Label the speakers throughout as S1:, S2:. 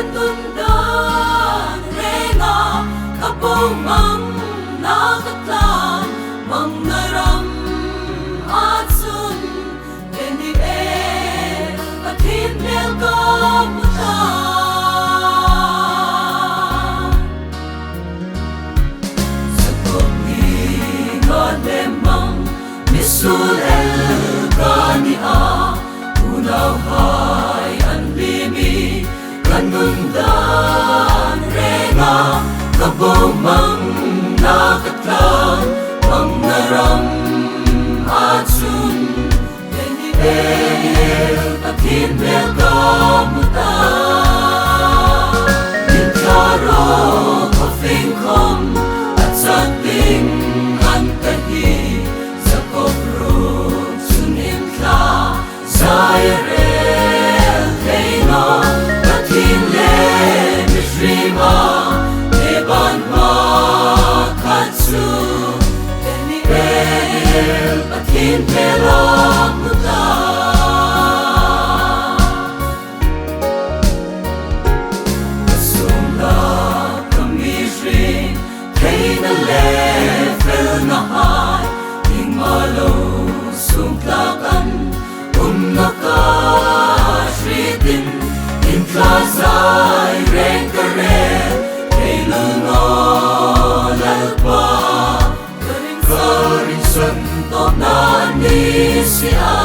S1: Kanundan renga kapumang nakatlan mangnaram atsun keni at himnel kamutan sa kopingan lemang misul el kania unaw hay anlimi kanundan renga kabumang nakatlan mangnaram atsun keni at himnel kamutan Inklaro kafingkom at sating antahi sa koprog sunimkla Zairel Keino at hinle mishrima Eban makatsu Keni at hintelang mutan Kasumla kamishri Keina lefel nahay Ing malo sumplakan nakashritin in klazay rengkaren kay lungolalpa karing santok na nisya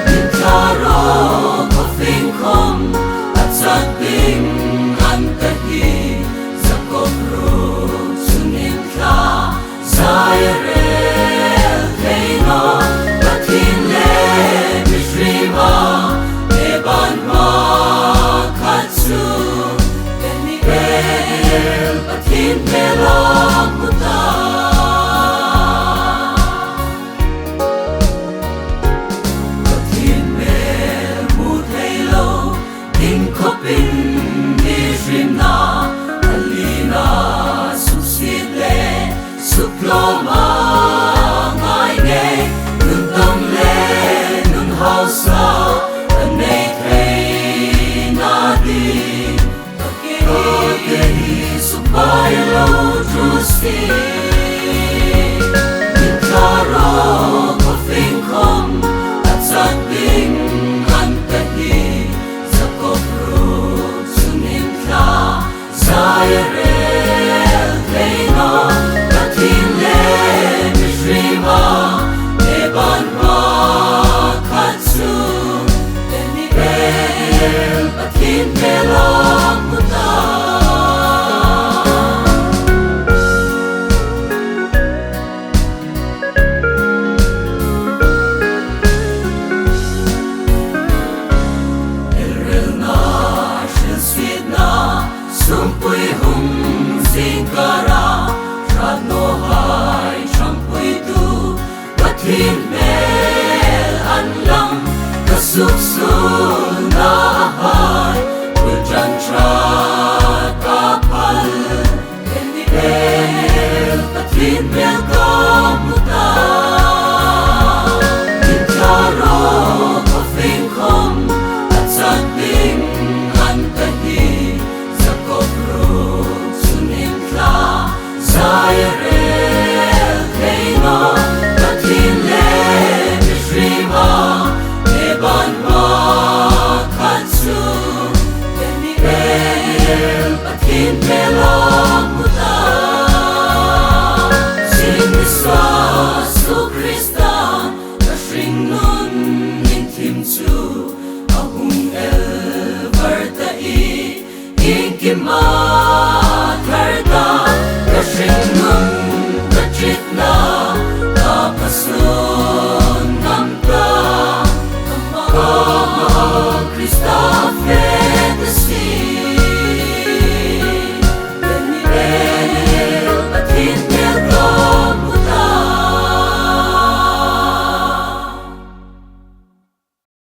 S1: in klaro kafingkom at sating antahi sa koprog sunimkla Zairel Keino Eban makatsu Keni at hintelang mutan At hinmel muthaylo Ingkopin nishrimna Alina subsidle Sukloma ngaine Nuntamle nunhausa Subaylo trusti Inklaro kafingkom at sating antahi sa koprog sunimkla Zairel Keino at hinle mishrima Eban makatsu Keni at hintelang mutan Sumpuy hung singkara Radno hai champuy tu Batin mel anlang Kasuksul na hai Pujan trat kapal Keni batin mel kamutan Inklaro kafingkom at sating antahi Zairel Keino at hinle mishrima Eban makatsu Keni at hintelang mutan Sinisa su Krista Kashring nun intimtsu Ahung el vartai Inkima